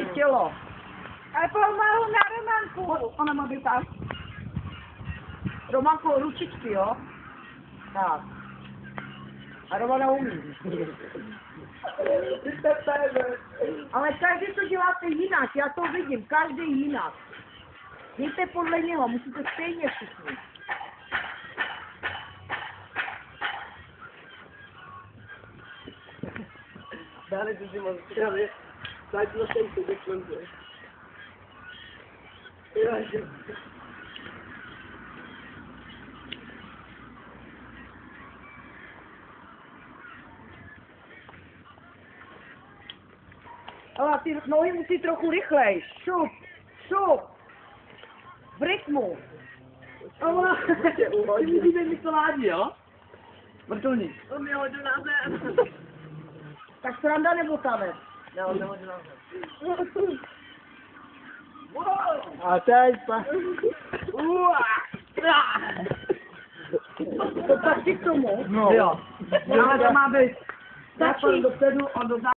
otočit tělo. Ale pomalu na Romanku. Ona má být tam. Romanko, ručičky, jo? Tak. A Romana umí. Ale každý to děláte jinak, já to vidím, každý jinak. Dějte podle něho, musíte stejně všichni. Dále to si moc právě začalo se jít do konce. Ale ty nohy musí trochu rychlej. Šup, šup. V rytmu. Ale ty musíte mít to ládí, jo? Vrtulník. On mě hodil na zem. Tak sranda nebo tanec? Ne, on nehodil na zem. A teď pa... To patří k tomu? No. Jo. Ale to má být. Stačí. Dopředu a do